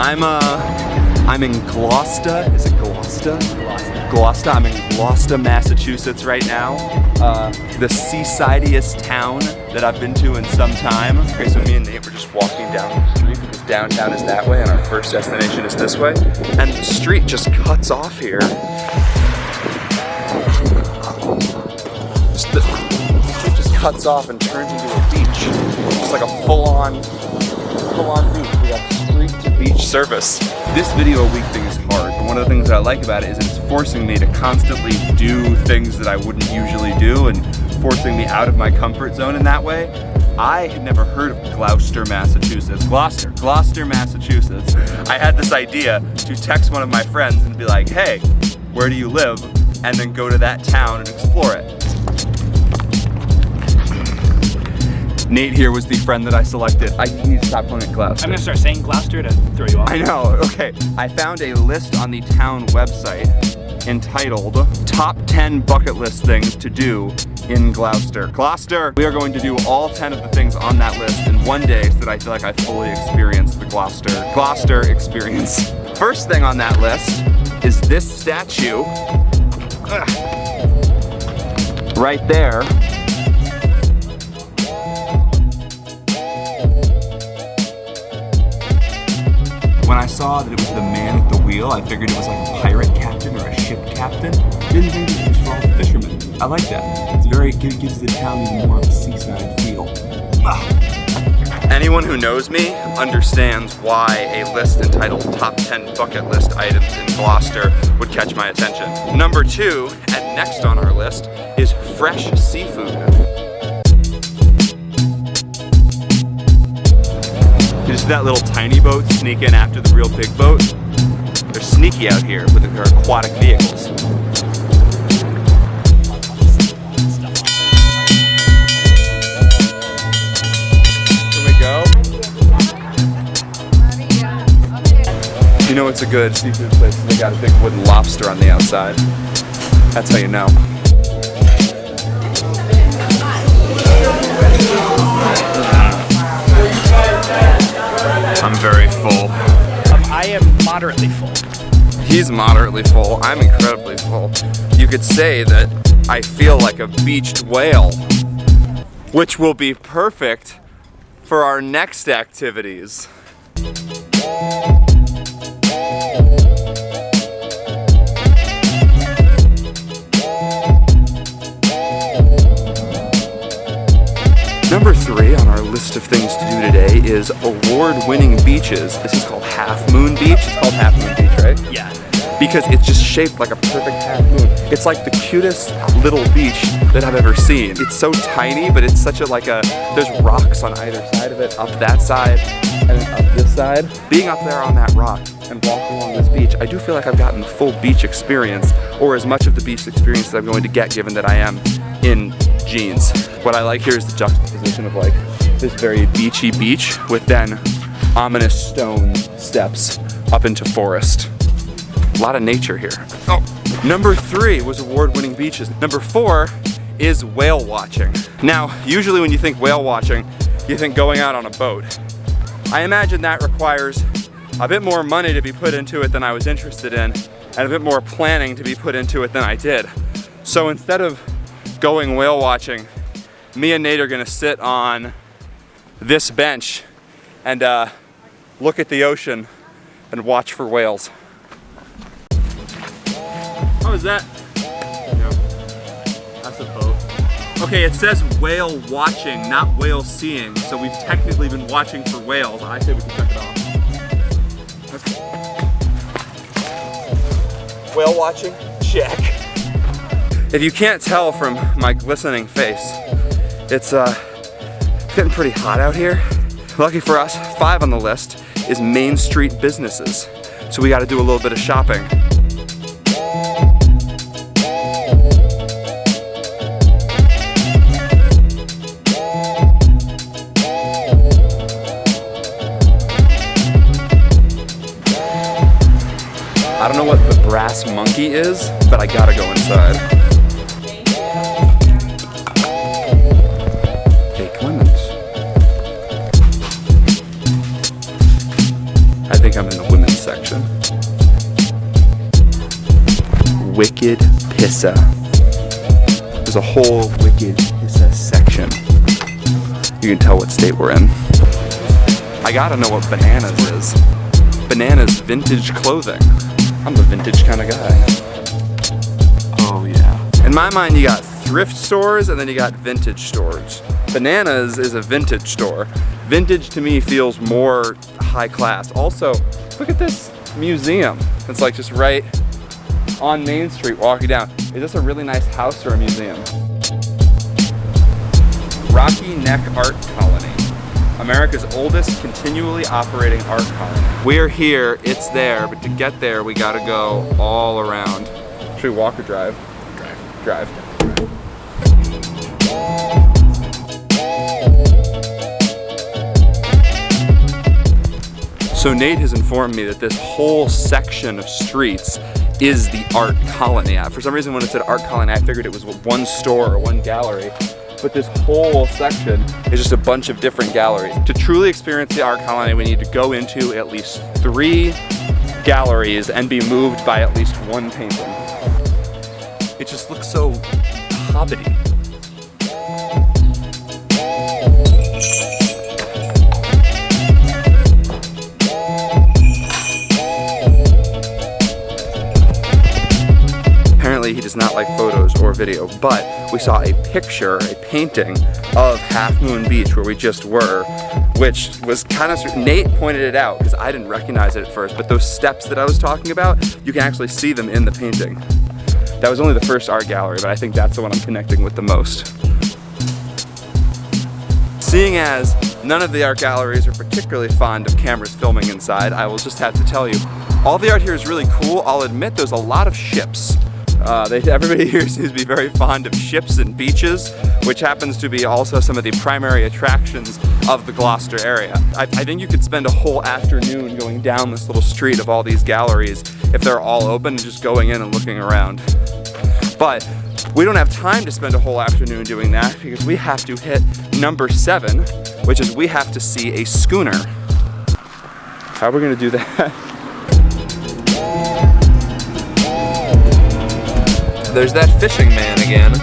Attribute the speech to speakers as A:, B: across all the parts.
A: I'm in Gloucester. Is it Gloucester? Gloucester. I'm in Gloucester, Massachusetts right now. The seasidiest town that I've been to in some time. Okay, so me and Nate were just walking down the street because downtown is that way and our first destination is this way. And the street just cuts off here. The street just cuts off and turns into a beach. Just like a full-on beach. We got street to beach service. This video a week thing is hard, but one of the things that I like about it is it's forcing me to constantly do things that I wouldn't usually do and forcing me out of my comfort zone in that way. I had never heard of Gloucester, Massachusetts. Gloucester, Massachusetts. I had this idea to text one of my friends and be like, hey, where do you live? And then go to that town and explore it. Nate here was the friend that I selected. I need to stop calling it Gloucester.
B: I'm gonna start saying Gloucester to throw you off.
A: I know, okay. I found a list on the town website entitled Top 10 Bucket List Things to Do in Gloucester. Gloucester! We are going to do all 10 of the things on that list in one day so that I feel like I fully experienced the Gloucester experience. First thing on that list is this statue. Right there. When I saw that it was the man at the wheel, I figured it was like a pirate captain or a ship captain. Didn't think it was for all the fishermen. I like that. It gives the town even more of a seaside feel. Anyone who knows me understands why a list entitled Top 10 Bucket List Items in Gloucester would catch my attention. Number 2, and next on our list, is fresh seafood. Just that little tiny boat sneak in after the real big boat. They're sneaky out here with their aquatic vehicles. Here we go. You know it's a good seafood place. They got a big wooden lobster on the outside. That's how you know. I'm very full.
B: I am moderately full.
A: He's moderately full. I'm incredibly full. You could say that I feel like a beached whale, which will be perfect for our next activities. Number 3 on our list of things to do today is award-winning beaches. This is called Half Moon Beach. It's called Half Moon Beach, right?
B: Yeah.
A: Because it's just shaped like a perfect half moon. It's like the cutest little beach that I've ever seen. It's so tiny, but it's such there's rocks on either side of it, up that side and then up this side. Being up there on that rock and walking along this beach, I do feel like I've gotten the full beach experience, or as much of the beach experience that I'm going to get given that I am in jeans. What I like here is the juxtaposition of like this very beachy beach with then ominous stone steps up into forest. A lot of nature here. Oh. Number 3 was award-winning beaches. Number 4 is whale watching. Now, usually when you think whale watching, you think going out on a boat. I imagine that requires a bit more money to be put into it than I was interested in, and a bit more planning to be put into it than I did. So instead of going whale watching, me and Nate are gonna sit on this bench and look at the ocean and watch for whales. How is that? Yeah. That's a boat. Okay, it says whale watching, not whale seeing, so we've technically been watching for whales. I say we can check it off. Whale watching? Check. If you can't tell from my glistening face, it's getting pretty hot out here. Lucky for us, 5 on the list is Main Street businesses. So we gotta do a little bit of shopping. I don't know what the brass monkey is, but I gotta go inside. Fake lemons. I think I'm in the women's section. Wicked Pissa. There's a whole Wicked Pissa section. You can tell what state we're in. I gotta know what Bananas is. Bananas vintage clothing. I'm a vintage kind of guy. Oh yeah. In my mind, you got thrift stores and then you got vintage stores. Bananas is a vintage store. Vintage to me feels more high class. Also, look at this museum. It's like just right on Main Street walking down. Is this a really nice house or a museum? Rocky Neck Art Colony. America's oldest continually operating art colony. We're here, it's there, but to get there we gotta go all around. Should we walk or drive? Drive. So Nate has informed me that this whole section of streets is the art colony. For some reason when it said art colony, I figured it was one store or one gallery. But this whole section is just a bunch of different galleries. To truly experience the art colony, we need to go into at least 3 galleries and be moved by at least 1 painting. It just looks so hobbity. Apparently he does not like photos or video, but we saw a picture, a painting of Half Moon Beach where we just were, which was kind of, Nate pointed it out because I didn't recognize it at first, but those steps that I was talking about, you can actually see them in the painting. That was only the first art gallery, but I think that's the one I'm connecting with the most. Seeing as none of the art galleries are particularly fond of cameras filming inside, I will just have to tell you, all the art here is really cool. I'll admit there's a lot of ships. Everybody here seems to be very fond of ships and beaches, which happens to be also some of the primary attractions of the Gloucester area. I think you could spend a whole afternoon going down this little street of all these galleries if they're all open and just going in and looking around. But we don't have time to spend a whole afternoon doing that because we have to hit number 7, which is we have to see a schooner. How are we gonna do that? There's that fishing man again.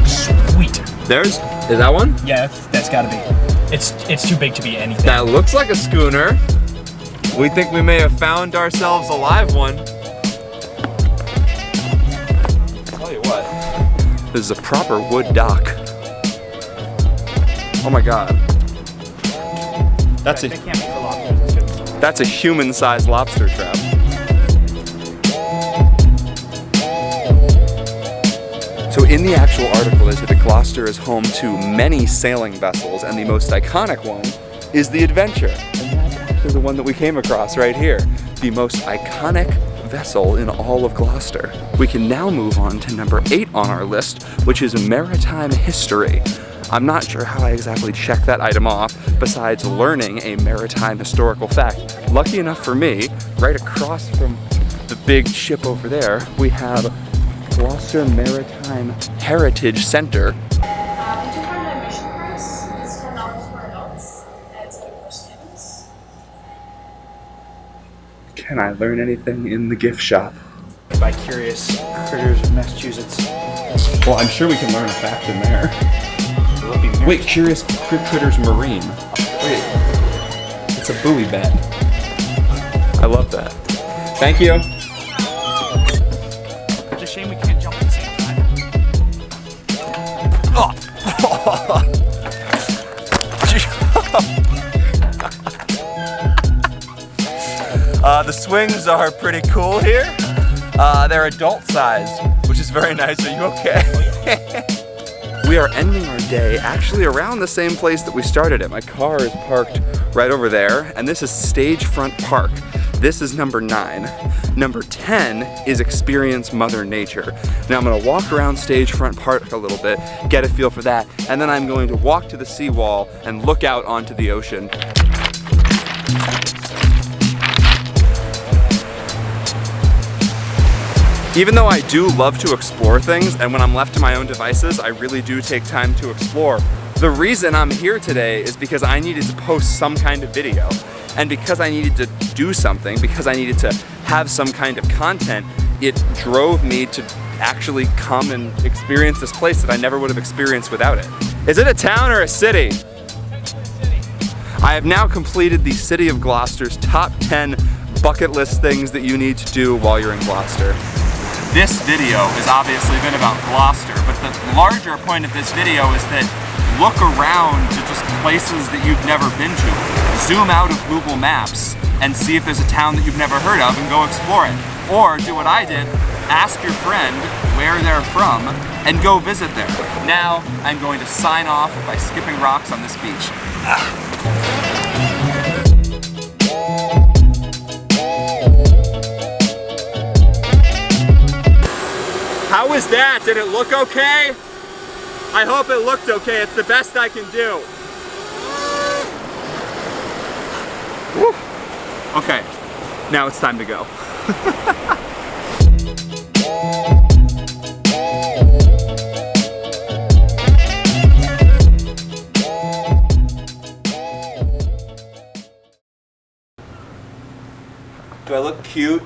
B: Sweet.
A: Is that one?
B: Yeah, that's gotta be. It's too big to be anything.
A: That looks like a schooner. We think we may have found ourselves a live one. I'll tell you what, this is a proper wood dock. Oh my God.
B: They can't be for lobsters.
A: That's a human-sized lobster trap. So in the actual article, they said that Gloucester is home to many sailing vessels, and the most iconic one is the Adventure. And that's actually the one that we came across right here. The most iconic vessel in all of Gloucester. We can now move on to number 8 on our list, which is maritime history. I'm not sure how I exactly check that item off, besides learning a maritime historical fact. Lucky enough for me, right across from the big ship over there, we have Gloucester Maritime Heritage Center.
C: We do have an admission price. It's $10 for adults and $7 for students.
A: Can I learn anything in the gift shop?
B: By Curious Critters of Massachusetts.
A: Well, I'm sure we can learn a fact in there. Wait, Curious Critters Marine. Wait, it's a buoy bat. I love that. Thank you.
B: It's a shame we can't jump at the same time.
A: The swings are pretty cool here. They're adult sized, which is very nice. Are you okay? We are ending our day actually around the same place that we started at. My car is parked right over there, and this is Stagefront Park. This is number 9. Number 10 is Experience Mother Nature. Now I'm gonna walk around Stagefront Park a little bit, get a feel for that, and then I'm going to walk to the seawall and look out onto the ocean. Even though I do love to explore things, and when I'm left to my own devices, I really do take time to explore, The reason I'm here today is because I needed to post some kind of video, and because I needed to do something, because I needed to have some kind of content, it drove me to actually come and experience this place that I never would have experienced without it. Is it a town or a city? I have now completed the city of Gloucester's top 10 bucket list things that you need to do while you're in Gloucester. This video has obviously been about Gloucester, but the larger point of this video is that look around to just places that you've never been to. Zoom out of Google Maps and see if there's a town that you've never heard of and go explore it. Or do what I did, ask your friend where they're from and go visit there. Now I'm going to sign off by skipping rocks on this beach. How was that? Did it look okay? I hope it looked okay. It's the best I can do. Woo. Okay, now it's time to go. Do I look cute?